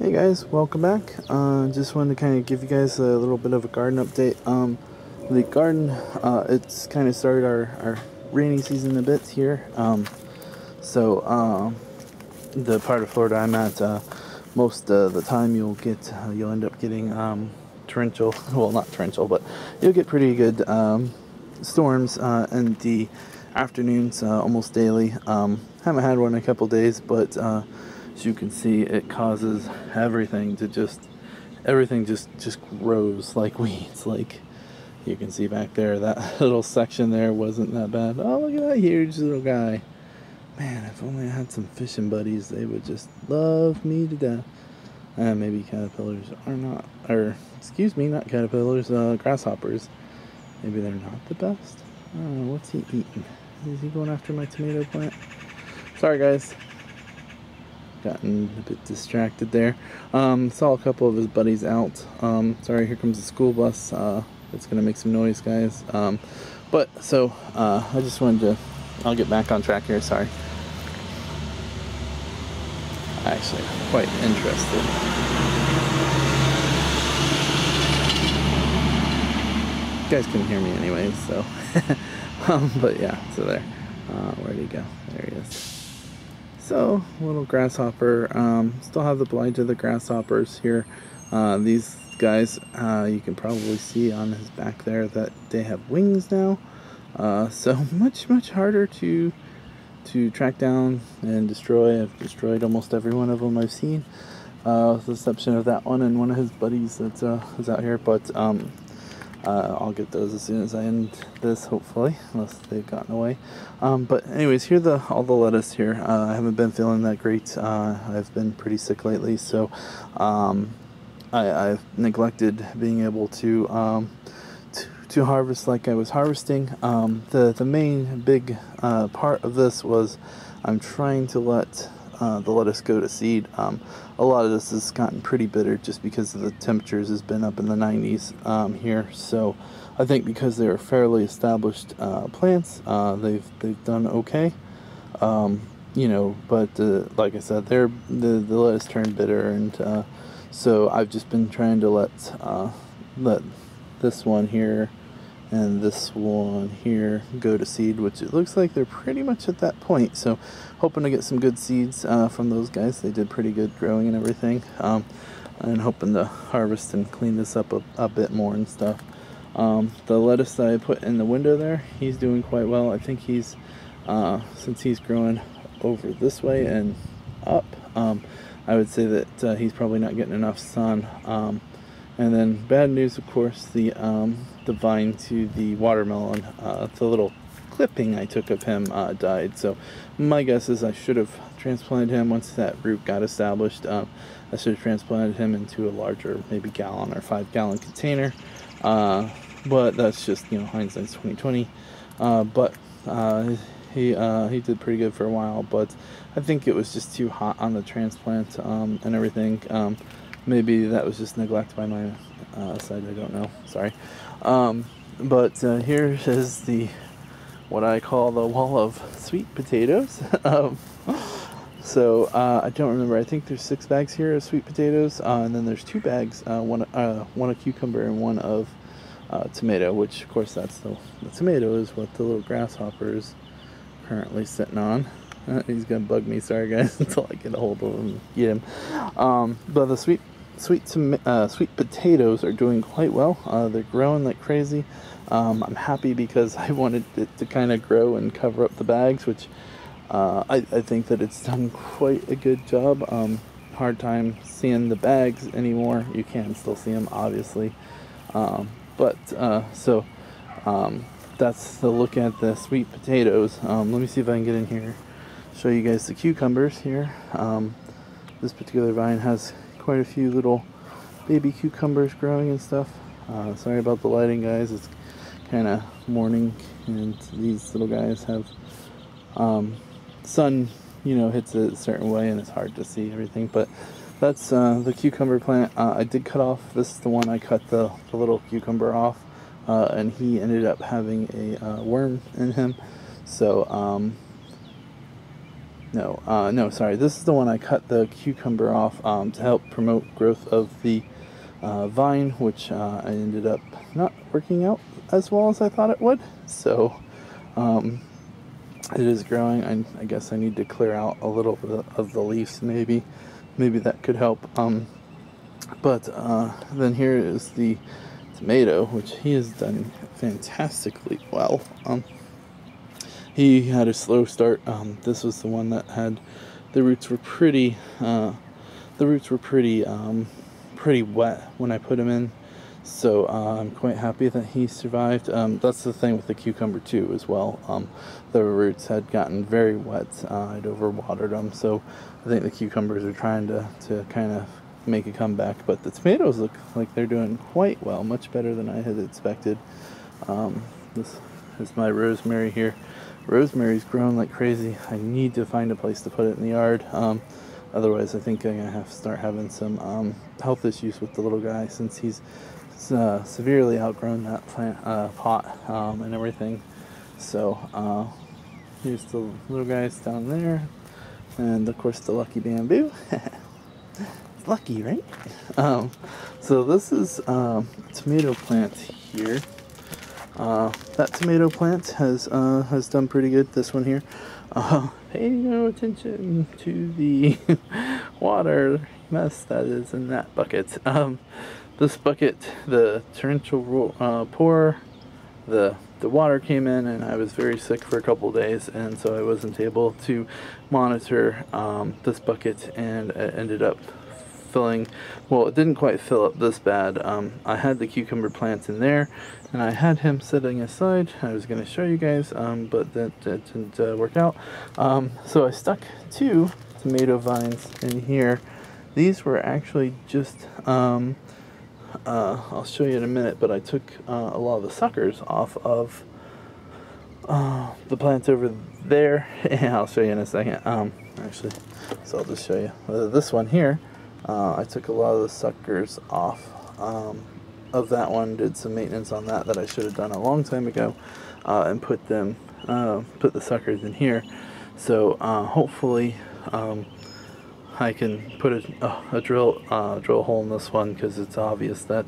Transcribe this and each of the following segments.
Hey guys, welcome back. Just wanted to kind of give you guys a little bit of a garden update. The garden, it's kind of started our rainy season a bit here. So the part of Florida I'm at, most of the time you'll end up getting torrential. Well, not torrential, but you'll get pretty good storms in the afternoons, almost daily. Haven't had one in a couple days, but as you can see, it causes everything just grows like weeds. Like you can see back there, that little section there wasn't that bad. Oh, look at that huge little guy. Man, if only I had some fishing buddies, they would just love me to death. Maybe caterpillars are not, or excuse me, not caterpillars, grasshoppers. Maybe they're not the best. I don't know, what's he eating? Is he going after my tomato plant? Sorry guys. Gotten a bit distracted there. Saw a couple of his buddies out. Sorry, here comes the school bus. It's gonna make some noise, guys. I just wanted to, I'll get back on track here, sorry. Actually, I'm quite interested. You guys can hear me anyways, so. But yeah, so there. Where'd he go? There he is. So, little grasshopper. Still have the blight of the grasshoppers here. These guys, you can probably see on his back there that they have wings now. So much harder to track down and destroy. I've destroyed almost every one of them I've seen, with the exception of that one and one of his buddies that is out here. But I'll get those as soon as I end this, hopefully, unless they've gotten away. But anyways, here all the lettuce here. I haven't been feeling that great. I've been pretty sick lately, so I've neglected being able to harvest like I was harvesting. The main big part of this was I'm trying to let the lettuce go to seed. A lot of this has gotten pretty bitter just because of the temperatures has been up in the 90s here. So I think because they're fairly established plants, they've done okay. But like I said, the lettuce turned bitter, and so I've just been trying to let this one here and this one here go to seed, which it looks like they're pretty much at that point. So hoping to get some good seeds from those guys. They did pretty good growing and everything, and hoping to harvest and clean this up a bit more and stuff. The lettuce that I put in the window there, he's doing quite well. I think he's since he's growing over this way and up, I would say that he's probably not getting enough sun. And then bad news, of course, the vine to the watermelon, the little clipping I took of him died. So my guess is I should have transplanted him once that root got established. I should have transplanted him into a larger, maybe gallon or 5-gallon container. But that's just, hindsight's 2020. He did pretty good for a while, but I think it was just too hot on the transplant and everything. Maybe that was just neglect by my side, I don't know, sorry. But here is what I call the wall of sweet potatoes. So I don't remember, I think there's 6 bags here of sweet potatoes, and then there's 2 bags, one of cucumber and one of tomato, which of course that's the tomato is what the little grasshopper is currently sitting on. He's gonna bug me, sorry guys, until I get a hold of him and get him. But the sweet potatoes are doing quite well. They're growing like crazy. I'm happy because I wanted it to kind of grow and cover up the bags, which I think that it's done quite a good job. Hard time seeing the bags anymore. You can still see them, obviously. That's the look at the sweet potatoes. Let me see if I can get in here, show you guys the cucumbers here. This particular vine has quite a few little baby cucumbers growing and stuff. Sorry about the lighting, guys. It's kind of morning, and these little guys have sun, hits it a certain way, and it's hard to see everything. But that's the cucumber plant. I did cut off. This is the one I cut the little cucumber off, and he ended up having a worm in him. So no, sorry. This is the one I cut the cucumber off to help promote growth of the vine, which I ended up not working out as well as I thought it would. So it is growing. I guess I need to clear out a little bit of the leaves. Maybe that could help. But then here is the tomato, which he has done fantastically well. He had a slow start. This was the one that had the roots were pretty pretty wet when I put him in, so I'm quite happy that he survived. That's the thing with the cucumber too as well. The roots had gotten very wet. I'd overwatered them, so I think the cucumbers are trying to kind of make a comeback, but the tomatoes look like they're doing quite well, much better than I had expected. This is my rosemary here. Rosemary's grown like crazy. I need to find a place to put it in the yard. Otherwise, I think I'm gonna have to start having some health issues with the little guy, since he's severely outgrown that plant pot and everything. So here's the little guys down there, and of course the lucky bamboo. It's lucky, right? So this is tomato plant here. That tomato plant has done pretty good. This one here. Pay no attention to the water mess that is in that bucket. This bucket, the torrential pour, the water came in, and I was very sick for a couple days, and so I wasn't able to monitor this bucket, and it ended up filling. Well, it didn't quite fill up this bad. I had the cucumber plants in there, and I had him sitting aside. I was going to show you guys, but that didn't work out. So I stuck 2 tomato vines in here. These were actually just I'll show you in a minute, but I took a lot of the suckers off of the plants over there, and I'll show you in a second. Actually, so I'll just show you this one here. I took a lot of the suckers off of that one, did some maintenance on that I should have done a long time ago, and put the suckers in here. So hopefully I can put a drill hole in this one, because it's obvious that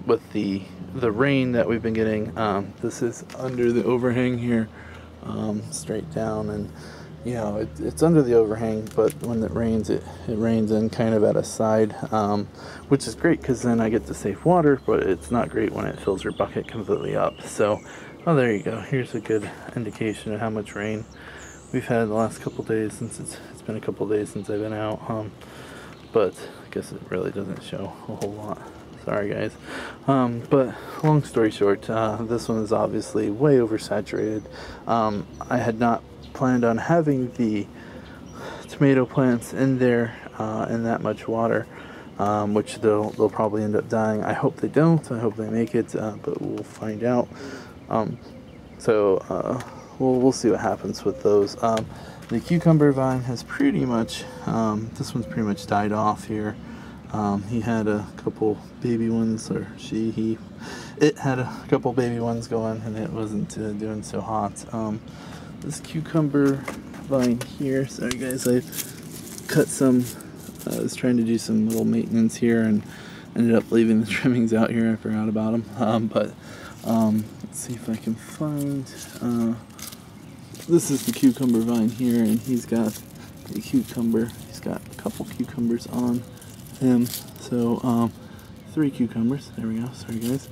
with the rain that we've been getting, this is under the overhang here, straight down, and you know, it's under the overhang, but when it rains, it rains in kind of at a side, which is great because then I get to save water, but it's not great when it fills your bucket completely up. So, oh, there you go. Here's a good indication of how much rain we've had the last couple days, since it's been a couple days since I've been out. But I guess it really doesn't show a whole lot. Sorry, guys. But long story short, this one is obviously way oversaturated. I had not planned on having the tomato plants in there in that much water, which they'll probably end up dying. I hope they don't. I hope they make it, but we'll find out. We'll see what happens with those. The cucumber vine has pretty much, this one's pretty much died off here. He had a couple baby ones, or it had a couple baby ones going, and it wasn't doing so hot. This cucumber vine here, sorry guys, I cut some, I was trying to do some little maintenance here and ended up leaving the trimmings out here. I forgot about them. Let's see if I can find, this is the cucumber vine here, and he's got a cucumber, he's got a couple cucumbers on him. So 3 cucumbers, there we go, sorry guys.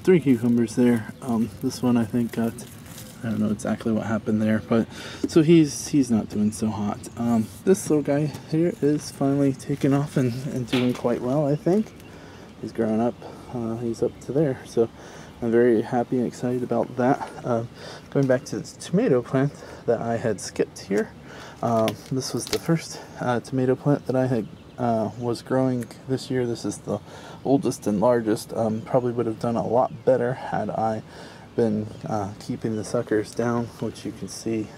3 cucumbers there. This one I think got, I don't know exactly what happened there, but so he's not doing so hot. This little guy here is finally taken off and doing quite well, I think. He's growing up. He's up to there, so I'm very happy and excited about that. Going back to the tomato plant that I had skipped here. This was the first tomato plant that I had was growing this year. This is the oldest and largest. Probably would have done a lot better had I been keeping the suckers down, which you can see.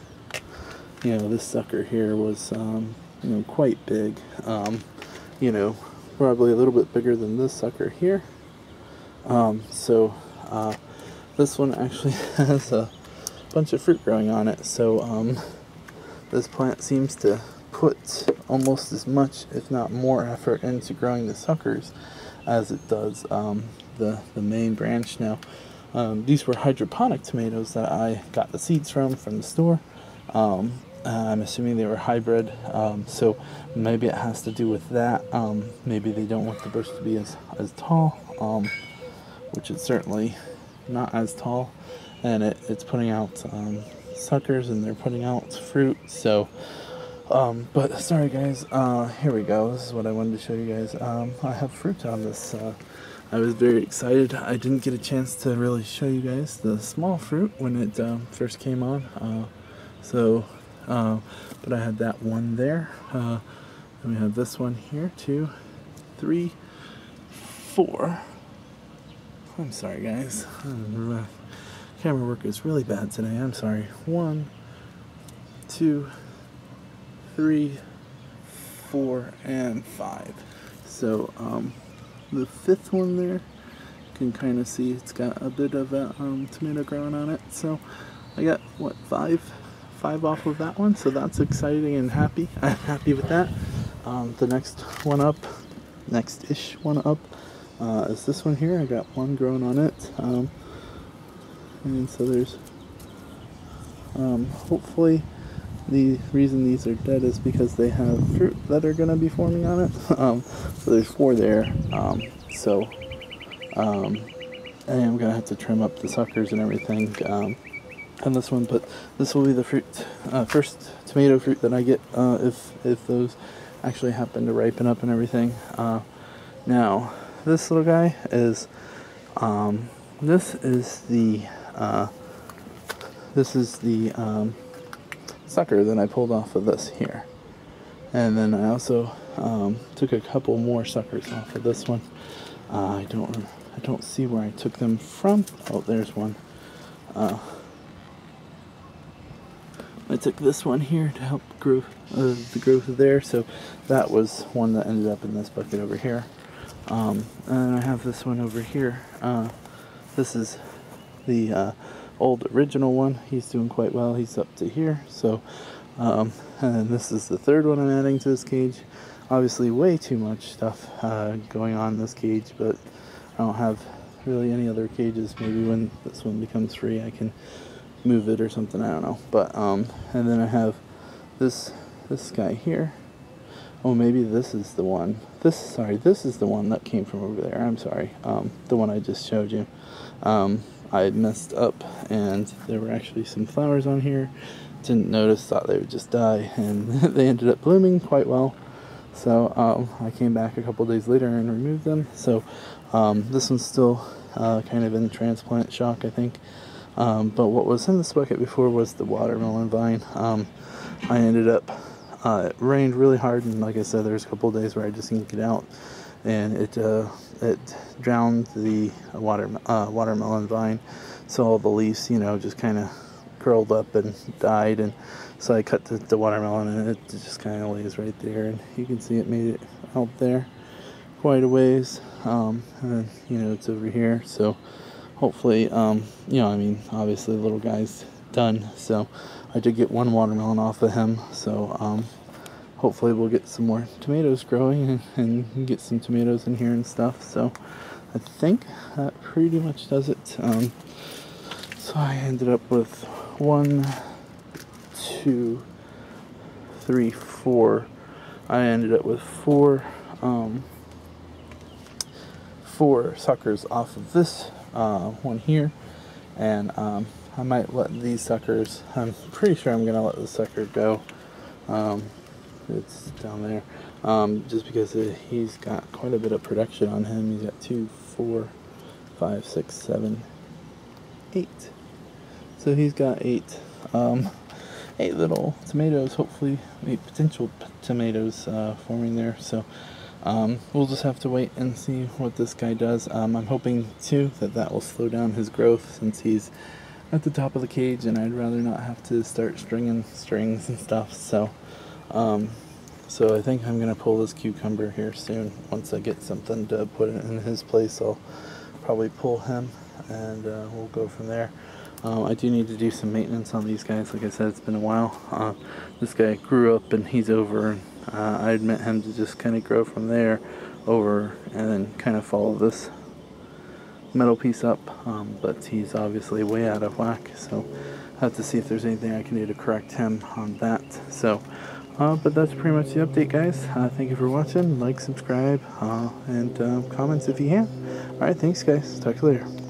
You know, this sucker here was you know, quite big. You know, probably a little bit bigger than this sucker here. This one actually has a bunch of fruit growing on it, so this plant seems to put almost as much, if not more, effort into growing the suckers as it does the main branch. Now, these were hydroponic tomatoes that I got the seeds from the store. I'm assuming they were hybrid, so maybe it has to do with that. Maybe they don't want the bush to be as tall, which it's certainly not as tall, and it's putting out suckers, and they're putting out fruit. So, but sorry guys, here we go. This is what I wanted to show you guys. I have fruit on this. I was very excited. I didn't get a chance to really show you guys the small fruit when it first came on. But I had that one there. And we have this one here, 2, 3, 4. I'm sorry guys. Camera work is really bad today. I'm sorry. 1, 2, 3, 4, and 5. So the 5th one there, you can kind of see it's got a bit of a tomato growing on it. So I got what, 5 off of that one, so that's exciting and happy. I'm happy with that. The next one up, next-ish one up, is this one here. I got one growing on it, and so there's hopefully the reason these are dead is because they have fruit that are going to be forming on it. So there's 4 there. And I'm going to have to trim up the suckers and everything on this one, but this will be the first tomato fruit that I get if those actually happen to ripen up and everything. Now this little guy is this is the sucker that I pulled off of this here, and then I also took a couple more suckers off of this one. I don't see where I took them from. Oh, there's one. I took this one here to help grow the growth there, so that was one that ended up in this bucket over here. And I have this one over here. This is the old original one. He's doing quite well. He's up to here. So, and then this is the 3rd one I'm adding to this cage. Obviously, way too much stuff going on in this cage, but I don't have really any other cages. Maybe when this one becomes free, I can move it or something, I don't know. But and then I have this guy here. Oh, maybe this is the one. This is the one that came from over there. I'm sorry. The one I just showed you. I messed up, and there were actually some flowers on here. Didn't notice, thought they would just die, and they ended up blooming quite well. So I came back a couple days later and removed them. So this one's still kind of in transplant shock, I think. But what was in this bucket before was the watermelon vine. I ended up, it rained really hard, and like I said, there's a couple of days where I just didn't get out, and it drowned the watermelon vine, so all the leaves, just kind of curled up and died. And so I cut the watermelon, and it just kind of lays right there, and you can see it made it out there quite a ways. And then, it's over here, so hopefully, obviously the little guy's done, so I did get one watermelon off of him, so hopefully we'll get some more tomatoes growing and get some tomatoes in here and stuff. So I think that pretty much does it. So I ended up with 1, 2, 3, 4. I ended up with 4 suckers off of this one here, and I might let these suckers, I'm pretty sure I'm gonna let the sucker go. It's down there, just because he's got quite a bit of production on him. He's got 2, 4, 5, 6, 7, 8. So he's got 8 little tomatoes, hopefully 8 potential tomatoes forming there. So we'll just have to wait and see what this guy does. I'm hoping too that will slow down his growth, since he's at the top of the cage, and I'd rather not have to start stringing strings and stuff. So so I think I'm gonna pull this cucumber here soon. Once I get something to put in his place, I'll probably pull him, and we'll go from there. I do need to do some maintenance on these guys. Like I said, it's been a while. This guy grew up and he's over, and I'd meant him to just kind of grow from there over and then kind of follow this metal piece up, but he's obviously way out of whack, so I have to see if there's anything I can do to correct him on that. So but that's pretty much the update, guys. Thank you for watching. Like, subscribe, and comments if you can. Alright, thanks guys, talk to you later.